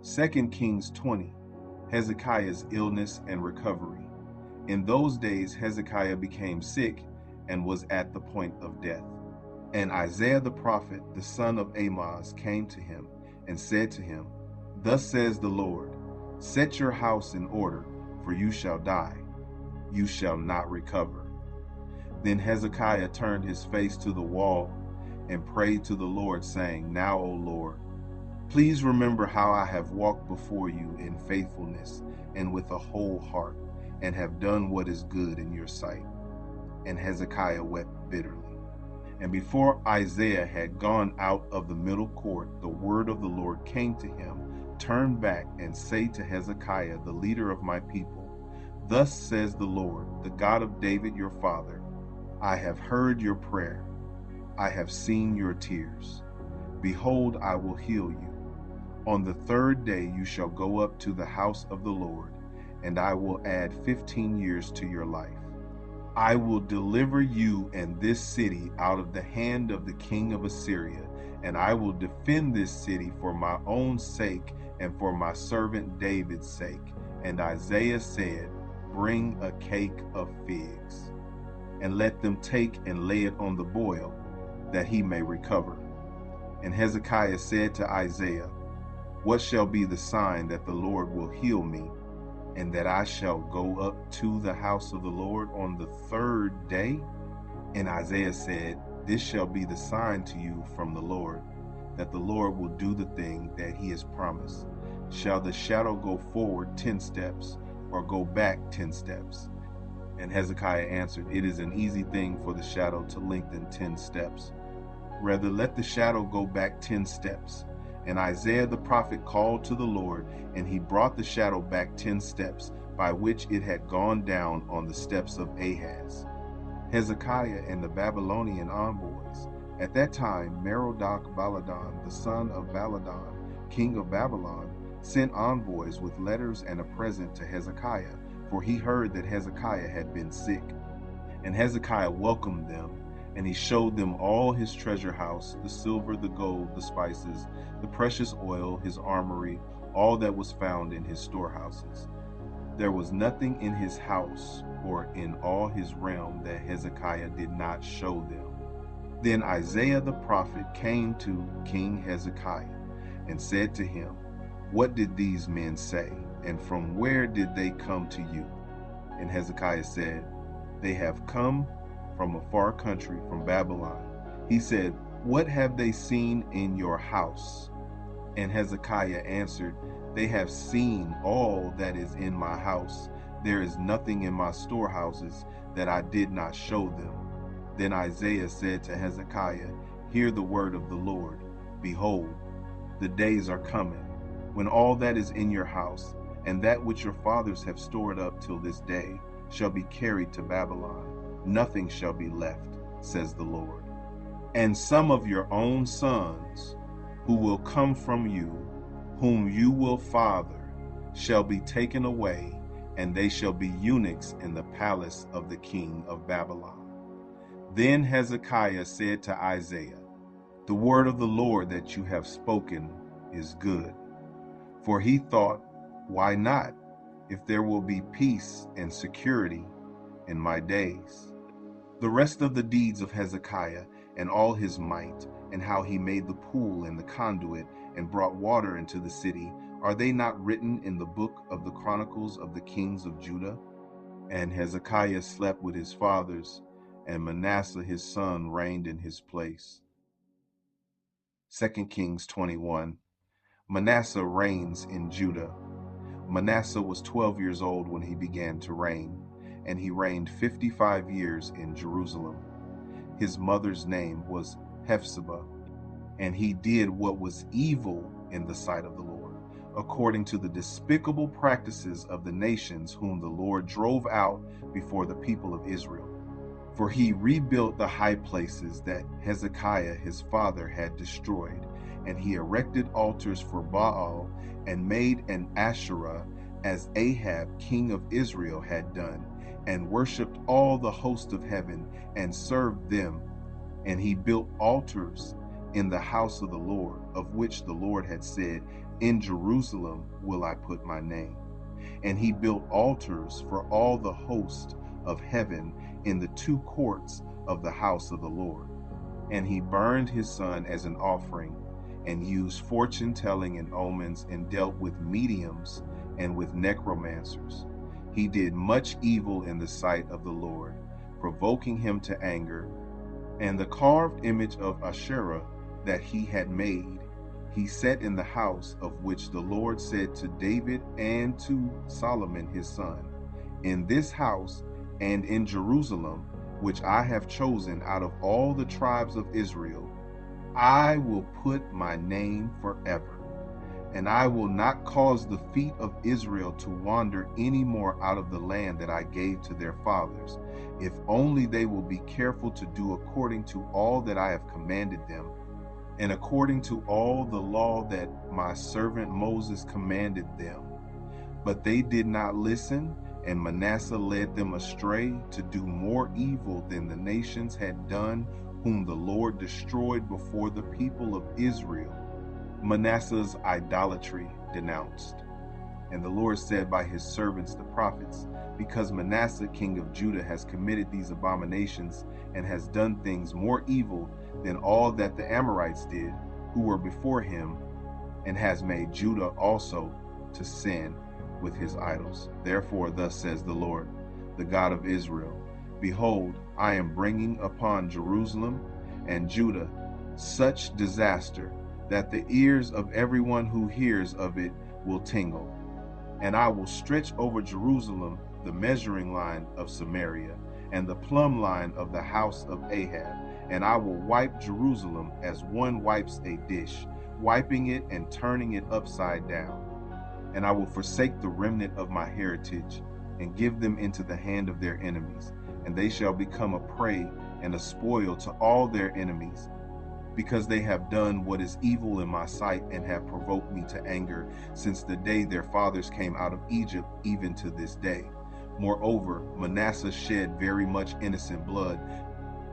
2 Kings 20, Hezekiah's illness and recovery. In those days Hezekiah became sick and was at the point of death. And Isaiah the prophet, the son of Amoz, came to him and said to him, Thus says the Lord, set your house in order, for you shall die. You shall not recover. Then Hezekiah turned his face to the wall and prayed to the Lord, saying, Now, O Lord, please remember how I have walked before you in faithfulness and with a whole heart, and have done what is good in your sight. And Hezekiah wept bitterly. And before Isaiah had gone out of the middle court, the word of the Lord came to him, Turn back and say to Hezekiah, the leader of my people, Thus says the Lord, the God of David your father, I have heard your prayer. I have seen your tears. Behold, I will heal you. On the third day you shall go up to the house of the Lord, and I will add 15 years to your life. I will deliver you and this city out of the hand of the king of Assyria, and I will defend this city for my own sake and for my servant David's sake. And Isaiah said, Bring a cake of figs, and let them take and lay it on the boil, that he may recover. And Hezekiah said to Isaiah, What shall be the sign that the Lord will heal me, and that I shall go up to the house of the Lord on the third day? And Isaiah said, This shall be the sign to you from the Lord, that the Lord will do the thing that he has promised. Shall the shadow go forward 10 steps, or go back 10 steps? And Hezekiah answered, It is an easy thing for the shadow to lengthen 10 steps. Rather, let the shadow go back 10 steps. And Isaiah the prophet called to the Lord, and he brought the shadow back 10 steps, by which it had gone down on the steps of Ahaz. Hezekiah and the Babylonian envoys. At that time, Merodach-Baladan, the son of Baladan, king of Babylon, sent envoys with letters and a present to Hezekiah, for he heard that Hezekiah had been sick. And Hezekiah welcomed them, and he showed them all his treasure house, the silver, the gold, the spices, the precious oil, his armory, all that was found in his storehouses. There was nothing in his house or in all his realm that Hezekiah did not show them. Then Isaiah the prophet came to King Hezekiah and said to him, What did these men say, and from where did they come to you? And Hezekiah said, They have come from a far country, from Babylon. He said, What have they seen in your house? And Hezekiah answered, They have seen all that is in my house. There is nothing in my storehouses that I did not show them. Then Isaiah said to Hezekiah, Hear the word of the Lord. Behold, the days are coming, when all that is in your house, and that which your fathers have stored up till this day, shall be carried to Babylon. Nothing shall be left, says the Lord. And some of your own sons, who will come from you, whom you will father, shall be taken away, and they shall be eunuchs in the palace of the king of Babylon. Then Hezekiah said to Isaiah, The word of the Lord that you have spoken is good. For he thought, Why not, if there will be peace and security in my days? The rest of the deeds of Hezekiah and all his might, and how he made the pool and the conduit and brought water into the city, are they not written in the book of the Chronicles of the kings of Judah? And Hezekiah slept with his fathers, and Manasseh his son reigned in his place. 2 Kings 21. Manasseh reigns in Judah. Manasseh was 12 years old when he began to reign, and he reigned 55 years in Jerusalem. His mother's name was Hephzibah, and he did what was evil in the sight of the Lord, according to the despicable practices of the nations whom the Lord drove out before the people of Israel. For he rebuilt the high places that Hezekiah his father had destroyed, and he erected altars for Baal and made an Asherah, as Ahab king of Israel had done, and worshipped all the host of heaven and served them. And he built altars in the house of the Lord, of which the Lord had said, in Jerusalem will I put my name. And he built altars for all the host of heaven in the two courts of the house of the Lord. And he burned his son as an offering, and used fortune-telling and omens, and dealt with mediums and with necromancers. He did much evil in the sight of the Lord, provoking him to anger. And the carved image of Asherah that he had made, he set in the house of which the Lord said to David and to Solomon his son, in this house and in Jerusalem, which I have chosen out of all the tribes of Israel, I will put my name forever. And I will not cause the feet of Israel to wander any more out of the land that I gave to their fathers, if only they will be careful to do according to all that I have commanded them, and according to all the law that my servant Moses commanded them. But they did not listen, and Manasseh led them astray to do more evil than the nations had done, whom the Lord destroyed before the people of Israel. Manasseh's idolatry denounced. And the Lord said by his servants the prophets, because Manasseh king of Judah has committed these abominations and has done things more evil than all that the Amorites did, who were before him, and has made Judah also to sin with his idols. Therefore thus says the Lord, the God of Israel, behold, I am bringing upon Jerusalem and Judah such disaster that the ears of everyone who hears of it will tingle. And I will stretch over Jerusalem the measuring line of Samaria, and the plumb line of the house of Ahab, and I will wipe Jerusalem as one wipes a dish, wiping it and turning it upside down. And I will forsake the remnant of my heritage, and give them into the hand of their enemies, and they shall become a prey and a spoil to all their enemies, because they have done what is evil in my sight, and have provoked me to anger since the day their fathers came out of Egypt, even to this day. Moreover, Manasseh shed very much innocent blood,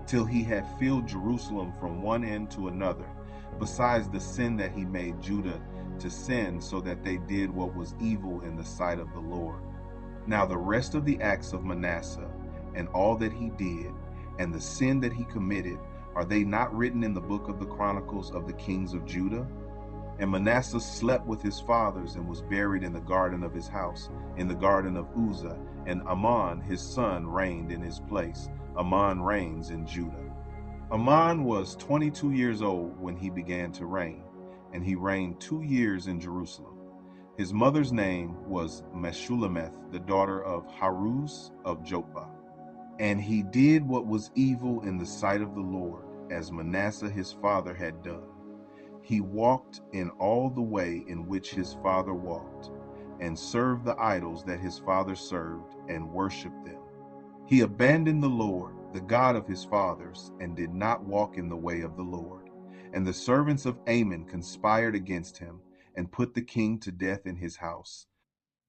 till he had filled Jerusalem from one end to another, besides the sin that he made Judah to sin, so that they did what was evil in the sight of the Lord. Now the rest of the acts of Manasseh, and all that he did, and the sin that he committed, are they not written in the book of the Chronicles of the kings of Judah? And Manasseh slept with his fathers, and was buried in the garden of his house, in the garden of Uzzah, and Amon his son reigned in his place. Amon reigns in Judah. Amon was 22 years old when he began to reign, and he reigned 2 years in Jerusalem. His mother's name was Meshullemeth, the daughter of Haruz of Joppa. And he did what was evil in the sight of the Lord, as Manasseh his father had done. He walked in all the way in which his father walked, and served the idols that his father served, and worshipped them. He abandoned the Lord, the God of his fathers, and did not walk in the way of the Lord. And the servants of Amon conspired against him, and put the king to death in his house.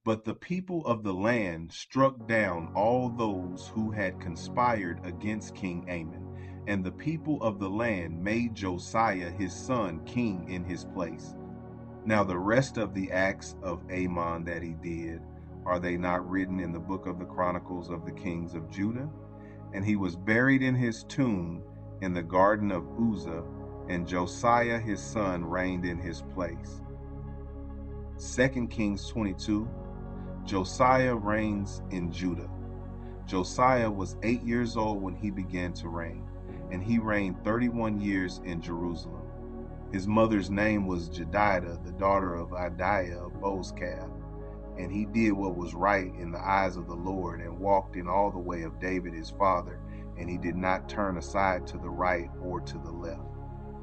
But the people of the land struck down all those who had conspired against King Amon, and the people of the land made Josiah his son king in his place. Now the rest of the acts of Amon that he did, are they not written in the book of the Chronicles of the kings of Judah? And he was buried in his tomb in the garden of Uzzah, and Josiah his son reigned in his place. 2 Kings 22. Josiah reigns in Judah. Josiah was 8 years old when he began to reign, and he reigned 31 years in Jerusalem. His mother's name was Jedidah, the daughter of Adiah of Bozkath. And he did what was right in the eyes of the Lord, and walked in all the way of David his father, and he did not turn aside to the right or to the left.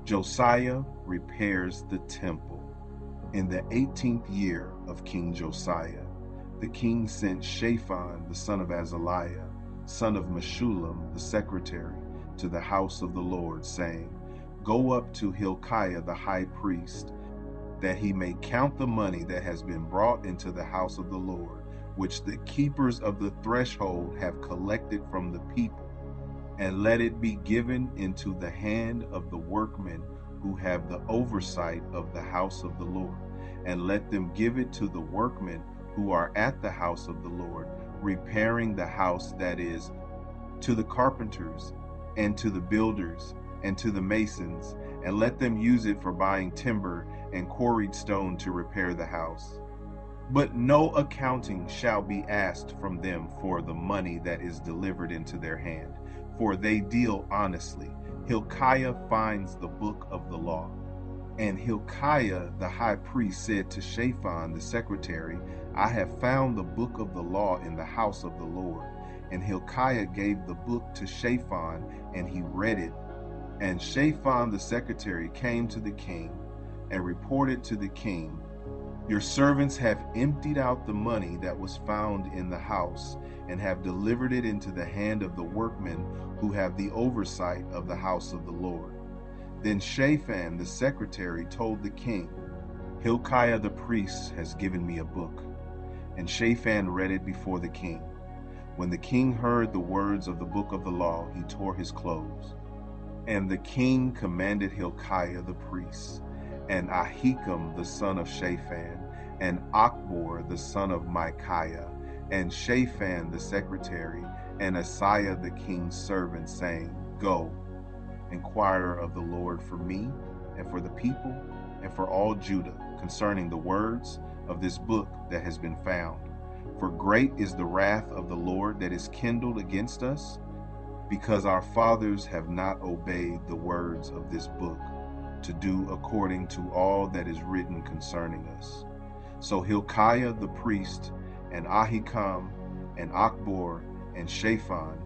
Josiah repairs the temple. In the 18th year of King Josiah, the king sent Shaphan the son of Azaliah, son of Meshullam the secretary, to the house of the Lord, saying, Go up to Hilkiah the high priest, that he may count the money that has been brought into the house of the Lord, which the keepers of the threshold have collected from the people. and let it be given into the hand of the workmen who have the oversight of the house of the Lord, and let them give it to the workmen who are at the house of the Lord, repairing the house, that is, to the carpenters, and to the builders, and to the masons, and let them use it for buying timber and quarried stone to repair the house. But no accounting shall be asked from them for the money that is delivered into their hand, for they deal honestly. Hilkiah finds the book of the law. And Hilkiah the high priest said to Shaphan the secretary, I have found the book of the law in the house of the Lord. And Hilkiah gave the book to Shaphan, and he read it. And Shaphan the secretary came to the king and reported to the king, Your servants have emptied out the money that was found in the house, and have delivered it into the hand of the workmen who have the oversight of the house of the Lord. Then Shaphan the secretary told the king, Hilkiah the priest has given me a book. And Shaphan read it before the king. When the king heard the words of the book of the law, he tore his clothes. And the king commanded Hilkiah the priest, and Ahikam the son of Shaphan, and Achbor the son of Micaiah, and Shaphan the secretary, and Asaiah the king's servant, saying, Go, inquire of the Lord for me, and for the people, and for all Judah, concerning the words of this book that has been found. For great is the wrath of the Lord that is kindled against us, because our fathers have not obeyed the words of this book, to do according to all that is written concerning us. So Hilkiah the priest, and Ahikam, and Achbor, and Shaphan,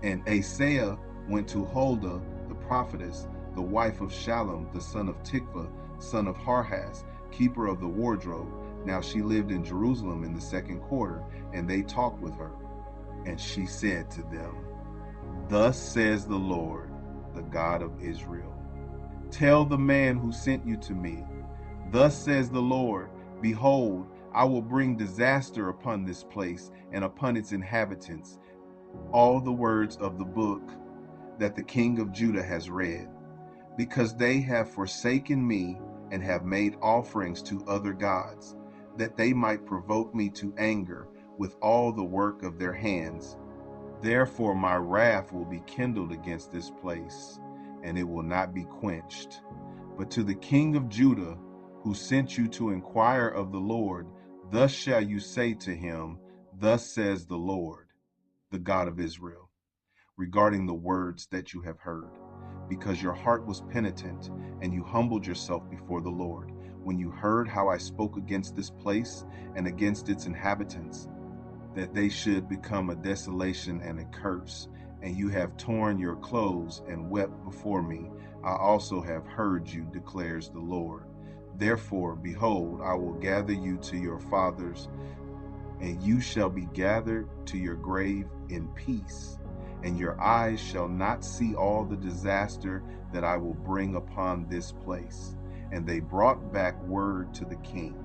and Asaiah went to Huldah the prophetess, the wife of Shallum the son of Tikvah, son of Harhas, keeper of the wardrobe. Now she lived in Jerusalem in the second quarter, and they talked with her. And she said to them, Thus says the Lord, the God of Israel, Tell the man who sent you to me, Thus says the Lord, Behold, I will bring disaster upon this place and upon its inhabitants. All the words of the book that the king of Judah has read, because they have forsaken me and have made offerings to other gods, that they might provoke me to anger with all the work of their hands. Therefore my wrath will be kindled against this place, and it will not be quenched. But to the king of Judah, who sent you to inquire of the Lord, thus shall you say to him, Thus says the Lord, the God of Israel, regarding the words that you have heard, because your heart was penitent, and you humbled yourself before the Lord, when you heard how I spoke against this place and against its inhabitants, that they should become a desolation and a curse, and you have torn your clothes and wept before me. I also have heard you, declares the Lord. Therefore, behold, I will gather you to your fathers, and you shall be gathered to your grave in peace, and your eyes shall not see all the disaster that I will bring upon this place. And they brought back word to the king.